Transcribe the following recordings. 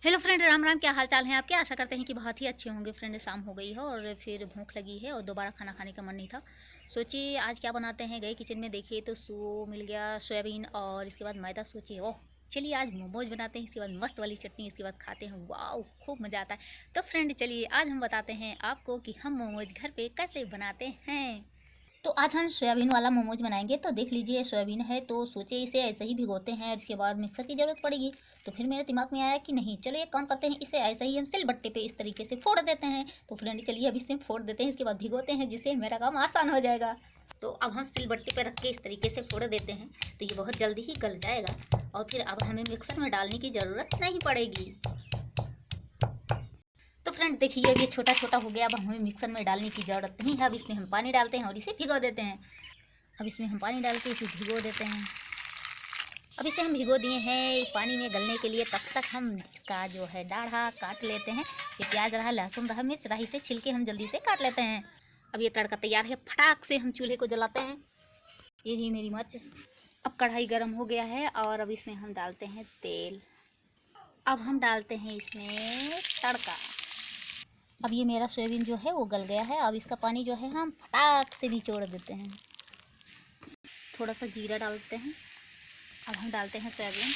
Hello friend, Ram Ram. क्या हाल चाल है आपके? आशा करते हैं कि बहुत ही अच्छे होंगे। फ्रेंड, शाम हो गई है और फिर भूख लगी है और दोबारा खाना खाने का मन नहीं था। सोचिए आज क्या बनाते हैं। गए किचन में, देखिए तो मिल गया सोयाबीन और इसके बाद मैदा। सोचिए ओह चलिए आज मोमोज बनाते हैं, इसके बाद मस्त वाली चटनी, इसके बाद खाते हैं। वाह, खूब मज़ा आता है। तो फ्रेंड चलिए आज हम बताते हैं आपको कि हम मोमोज घर पे कैसे बनाते हैं। तो आज हम सोयाबीन वाला मोमोज बनाएंगे। तो देख लीजिए सोयाबीन है, तो सोचे इसे ऐसे ही भिगोते हैं और इसके बाद मिक्सर की ज़रूरत पड़ेगी। तो फिर मेरे दिमाग में आया कि नहीं, चलो एक काम करते हैं, इसे ऐसे ही हम सिलबट्टे पे इस तरीके से फोड़ देते हैं। तो फ्रेंड चलिए अब इसमें फोड़ देते हैं, इसके बाद भिगोते हैं, जिससे मेरा काम आसान हो जाएगा। तो अब हम सिलबट्टे पे रख के इस तरीके से फोड़ देते हैं, तो ये बहुत जल्दी ही गल जाएगा और फिर अब हमें मिक्सर में डालने की ज़रूरत नहीं पड़ेगी। तो फ्रेंड देखिए अब ये छोटा छोटा हो गया। अब हमें मिक्सर में डालने की ज़रूरत नहीं है। अब इसमें हम पानी डालते हैं और इसे भिगो देते हैं। अब इसमें हम पानी डाल के इसे भिगो देते हैं। अब इसे हम भिगो दिए हैं पानी में गलने के लिए। तब तक हम इसका जो है डाढ़ा काट लेते हैं। ये प्याज रहा, लहसुन रहा, मिर्च रहा, इसे छिलके हम जल्दी से काट लेते हैं। अब ये तड़का तैयार है। फटाक से हम चूल्हे को जलाते हैं। ये रही मेरी मिर्च। अब कढ़ाई गर्म हो गया है और अब इसमें हम डालते हैं तेल। अब हम डालते हैं इसमें तड़का। अब ये मेरा सोयाबीन जो है वो गल गया है। अब इसका पानी जो है हम फटाक से निचोड़ देते हैं। थोड़ा सा जीरा डालते हैं। अब हम डालते हैं सोयाबीन।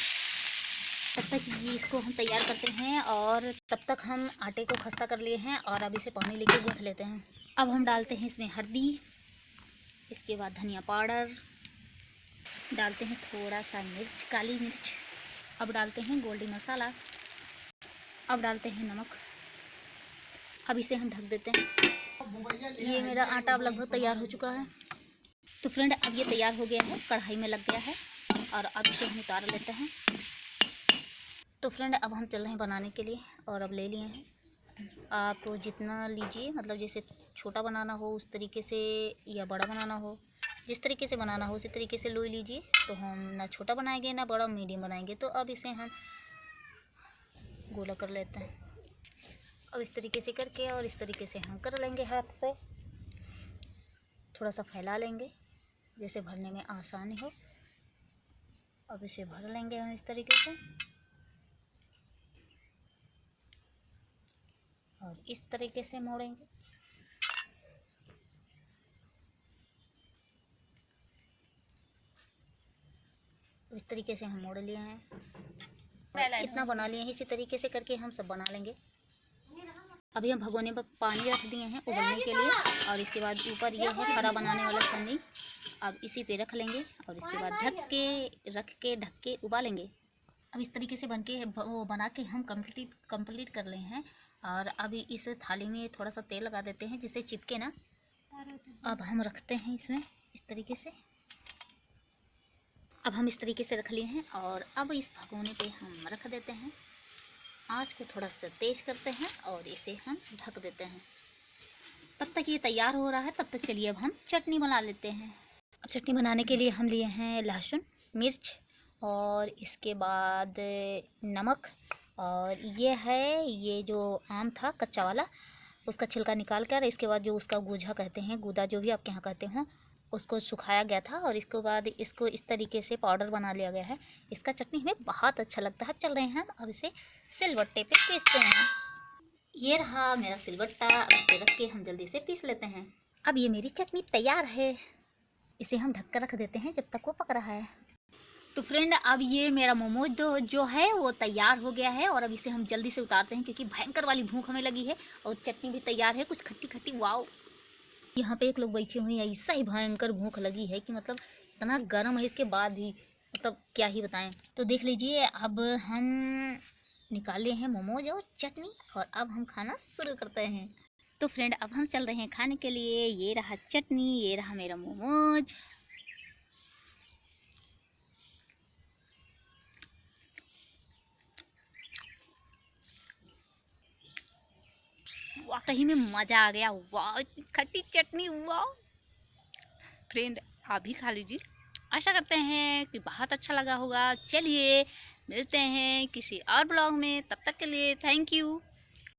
तब तक ये इसको हम तैयार करते हैं और तब तक हम आटे को खस्ता कर लिए हैं और अब इसे पानी लेके गूँथ लेते हैं। अब हम डालते हैं इसमें हल्दी, इसके बाद धनिया पाउडर, डालते हैं थोड़ा सा मिर्च, काली मिर्च। अब डालते हैं गोल्डी मसाला। अब डालते हैं नमक। अब इसे हम ढक देते हैं। ये मेरा आटा अब लगभग तैयार हो चुका है। तो फ्रेंड अब ये तैयार हो गया है, कढ़ाई में लग गया है और अब इसे हम उतार लेते हैं। तो फ्रेंड अब हम चल रहे हैं बनाने के लिए और अब ले लिए हैं। आप जितना लीजिए, मतलब जैसे छोटा बनाना हो उस तरीके से या बड़ा बनाना हो, जिस तरीके से बनाना हो उसी तरीके से ले लीजिए। तो हम ना छोटा बनाएंगे ना बड़ा, मीडियम बनाएंगे। तो अब इसे हम गोला कर लेते हैं। अब इस तरीके से करके और इस तरीके से हम कर लेंगे, हाथ से थोड़ा सा फैला लेंगे जैसे भरने में आसानी हो। अब इसे भर लेंगे हम इस तरीके से और इस तरीके से मोड़ेंगे। इस तरीके से हम मोड़ लिए हैं और इतना बना लिए हैं। इसी तरीके से करके हम सब बना लेंगे। अभी हम भगोने पर पानी रख दिए हैं उबलने के लिए और इसके बाद ऊपर ये है खरा बनाने वाला छन्नी। अब इसी पे रख लेंगे और इसके बाद ढक के उबालेंगे। अब इस तरीके से वो बना के हम कंप्लीट कर ले हैं। और अभी इस थाली में थोड़ा सा तेल लगा देते हैं जिससे चिपके ना। अब हम रखते हैं इसमें इस तरीके से। अब हम इस तरीके से रख लिए हैं और अब इस भगोने पे हम रख देते हैं। आँच को थोड़ा सा तेज करते हैं और इसे हम ढक देते हैं। तब तक ये तैयार हो रहा है, तब तक चलिए अब हम चटनी बना लेते हैं। अब चटनी बनाने के लिए हम लिए हैं लहसुन, मिर्च और इसके बाद नमक। और ये जो आम था कच्चा वाला, उसका छिलका निकाल कर इसके बाद जो उसका गूजा कहते हैं, गूदा जो भी आपके यहाँ कहते हैं, उसको सुखाया गया था और इसके बाद इसको इस तरीके से पाउडर बना लिया गया है। इसका चटनी हमें बहुत अच्छा लगता है। चल रहे हैं हम अब इसे सिलबट्टे पे पीसते हैं। ये रहा मेरा सिलबट्टा। अब इस पे रख के हम जल्दी से पीस लेते हैं। अब ये मेरी चटनी तैयार है। इसे हम ढक कर रख देते हैं जब तक वो पक रहा है। तो फ्रेंड अब ये मेरा मोमोज जो है वो तैयार हो गया है और अब इसे हम जल्दी से उतारते हैं क्योंकि भयंकर वाली भूख हमें लगी है और चटनी भी तैयार है, कुछ खट्टी खट्टी। वाओ, यहाँ पे एक लोग बैठे हुए हैं। ऐसा ही भयंकर भूख लगी है कि मतलब इतना गर्म है, इसके बाद भी मतलब क्या ही बताएं। तो देख लीजिए अब हम निकाले हैं मोमोज और चटनी और अब हम खाना शुरू करते हैं। तो फ्रेंड अब हम चल रहे हैं खाने के लिए। ये रहा चटनी, ये रहा मेरा मोमोज। वाकई में मज़ा आ गया। वाह, खट्टी चटनी। वाह फ्रेंड आप भी खा लीजिए। आशा करते हैं कि बहुत अच्छा लगा होगा। चलिए मिलते हैं किसी और ब्लॉग में, तब तक के लिए थैंक यू।